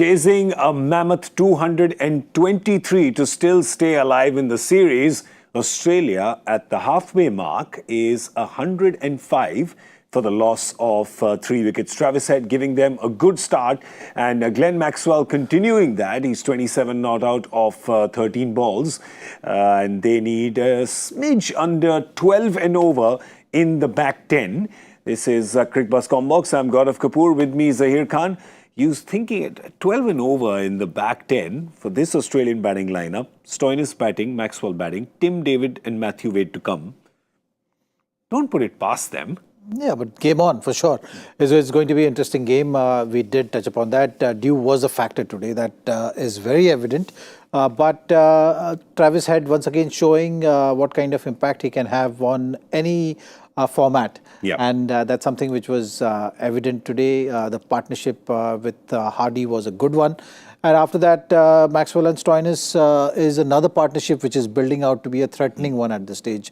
Chasing a mammoth 223 to still stay alive in the series, Australia at the halfway mark is 105 for the loss of 3 wickets. Travis Head giving them a good start, and Glenn Maxwell continuing that. He's 27 not out of 13 balls, and they need a smidge under 12 and over in the back 10. This is Cricbuzz Comm Box. I'm Gaurav Kapur. With me, Zaheer Khan. You're thinking at 12 and over in the back 10 for this Australian batting lineup. Stoinis batting, Maxwell batting, Tim David and Matthew Wade to come. Don't put it past them. Yeah, but game on for sure. It's going to be an interesting game. We did touch upon that. Dew was a factor today. That is very evident. But Travis Head once again showing what kind of impact he can have on any format. Yep. And that's something which was evident today. The partnership with Hardy was a good one. And after that, Maxwell and Stoinis is another partnership which is building out to be a threatening one at this stage.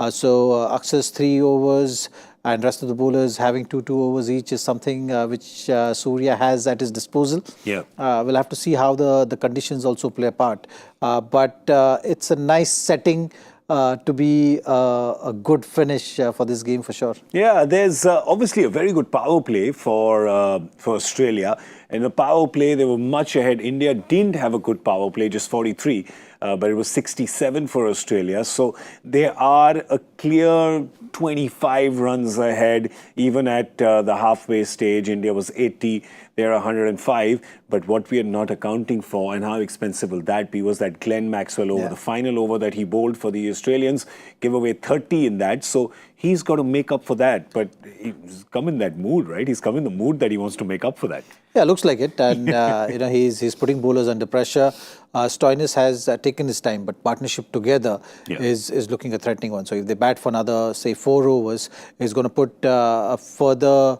So Akshay's 3 overs and rest of the bowlers having 2 overs each is something which Surya has at his disposal. Yeah. We'll have to see how the conditions also play a part. But it's a nice setting to be a good finish for this game for sure. Yeah, there's obviously a very good power play for Australia. In the power play, they were much ahead. India didn't have a good power play, just 43, but it was 67 for Australia. So they are a clear 25 runs ahead. Even at the halfway stage, India was 80. They're 105. But what we are not accounting for, and how expensive will that be, was that Glenn Maxwell over the final over that he bowled for the Australians, gave away 30 in that. So he's got to make up for that. But he's come in that mood, right? He's come in the mood that he wants to make up for that. Yeah, looks like it. And, he's putting bowlers under pressure. Stoinis has taken his time, but partnership together is looking a threatening one. So if they bat for another, say, 4 overs, it's going to put a further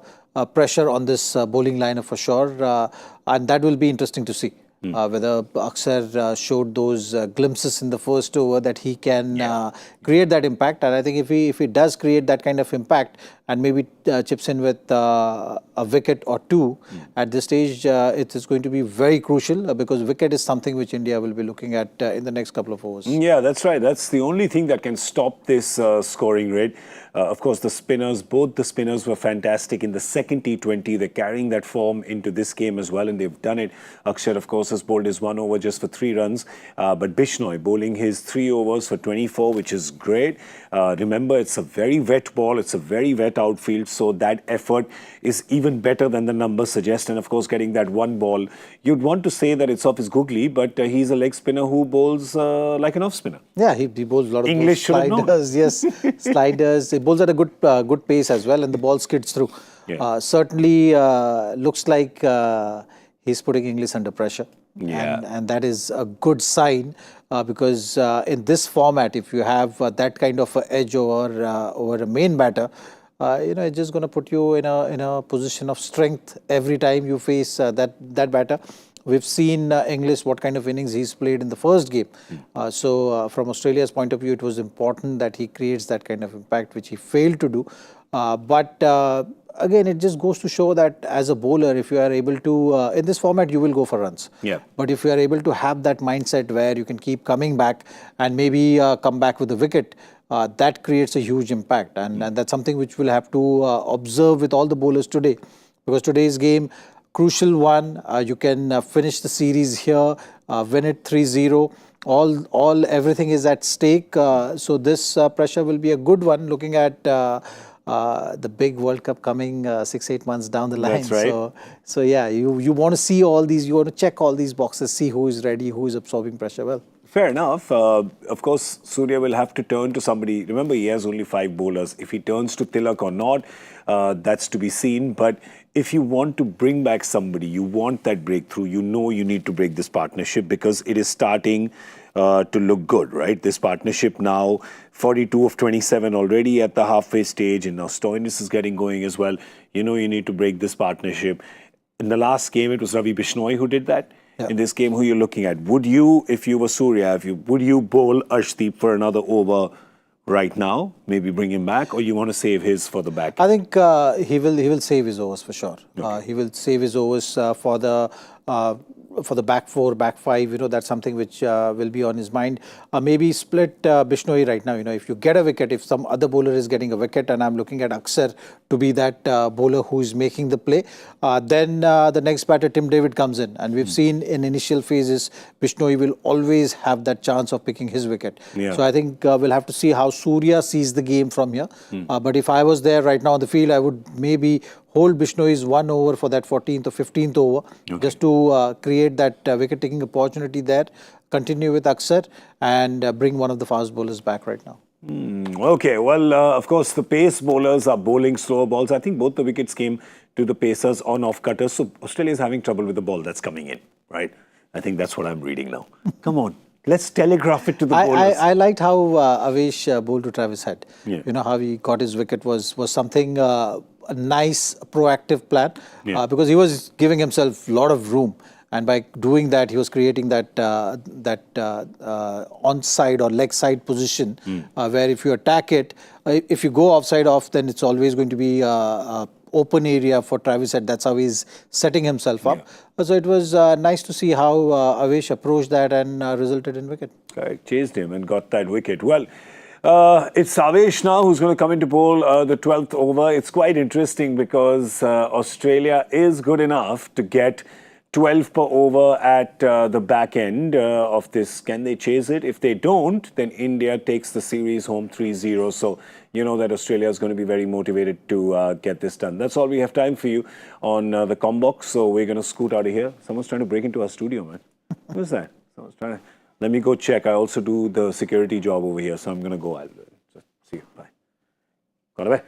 pressure on this bowling lineup for sure. And that will be interesting to see. Whether Akshar showed those glimpses in the first over that he can create that impact. And I think if he does create that kind of impact and maybe chips in with a wicket or 2 at this stage, it is going to be very crucial because wicket is something which India will be looking at in the next couple of overs. Yeah, that's right. That's the only thing that can stop this scoring rate. Of course, the spinners, both the spinners were fantastic in the second T20. They're carrying that form into this game as well, and they've done it. Akshar, of course, has bowled his 1 over just for 3 runs. But Bishnoi bowling his 3 overs for 24, which is great. Remember, it's a very wet ball. It's a very wet outfield. So that effort is even better than the numbers suggest. And of course, getting that 1 ball, you'd want to say that it's off his googly, but he's a leg spinner who bowls like an off spinner. Yeah, he bowls a lot of English sliders. Yes, sliders. He bowls at a good pace as well, and the ball skids through. Yeah. Certainly looks like he's putting English under pressure. Yeah. And that is a good sign because in this format, if you have that kind of edge over a main batter, it's just going to put you in a position of strength every time you face that batter. We've seen English, what kind of innings he's played in the first game. So from Australia's point of view, it was important that he creates that kind of impact, which he failed to do. But again, it just goes to show that as a bowler, if you are able to, in this format, you will go for runs. Yeah. But if you are able to have that mindset where you can keep coming back and maybe come back with a wicket, that creates a huge impact. And that's something which we'll have to observe with all the bowlers today. Because today's game, crucial one, you can finish the series here, win it 3-0. Everything is at stake. So this pressure will be a good one looking at the big World Cup coming 6-8 months down the line. That's right. So yeah, you want to see all these, you want to check all these boxes, see who is ready, who is absorbing pressure well. Fair enough. Of course, Surya will have to turn to somebody. Remember, he has only 5 bowlers. If he turns to Tilak or not, that's to be seen. But if you want to bring back somebody, you want that breakthrough, you know you need to break this partnership because it is starting to look good, right? This partnership now, 42 of 27 already at the halfway stage, and now Stoinis is getting going as well. You know you need to break this partnership. In the last game, it was Ravi Bishnoi who did that. In this game, who you're looking at? Would you, if you were Surya, would you bowl Arshdeep for another over right now? Maybe bring him back, or you want to save his for the back? I think he will save his overs for sure. Okay. He will save his overs for the for the back four, back five, that's something which will be on his mind. Maybe split Bishnoi right now. If you get a wicket, if some other bowler is getting a wicket, and I'm looking at Aksar to be that bowler who is making the play, then the next batter, Tim David, comes in. And we've seen in initial phases, Bishnoi will always have that chance of picking his wicket. Yeah. So I think we'll have to see how Surya sees the game from here. But if I was there right now on the field, I would maybe hold Bishnoi's 1 over for that 14th or 15th over, just to create that wicket-taking opportunity there, continue with Aksar, and bring one of the fast bowlers back right now. Okay, well, of course, the pace bowlers are bowling slower balls. I think both the wickets came to the pacers on off-cutters, so Australia is having trouble with the ball that's coming in, right? I think that's what I'm reading now. Come on. Let's telegraph it to the bowlers. I liked how Avesh bowled to Travis Head. Yeah. How he got his wicket was something, a nice proactive plan, because he was giving himself a lot of room. And by doing that, he was creating that onside or leg side position where if you attack it, if you go offside off, then it's always going to be open area for Travis Head. That's how he's setting himself up. So it was nice to see how Avesh approached that and resulted in wicket. Correct. Chased him and got that wicket. Well, it's Avesh now who's going to come into bowl the 12th over. It's quite interesting because Australia is good enough to get 12 per over at the back end of this. Can they chase it? If they don't, then India takes the series home 3-0. So you know that Australia is going to be very motivated to get this done. That's all we have time for you on the Comm Box. So we're going to scoot out of here. Someone's trying to break into our studio, man. Who's that? Someone's trying to... Let me go check. I also do the security job over here. So I'm going to go. I'll see you. Bye. Got away.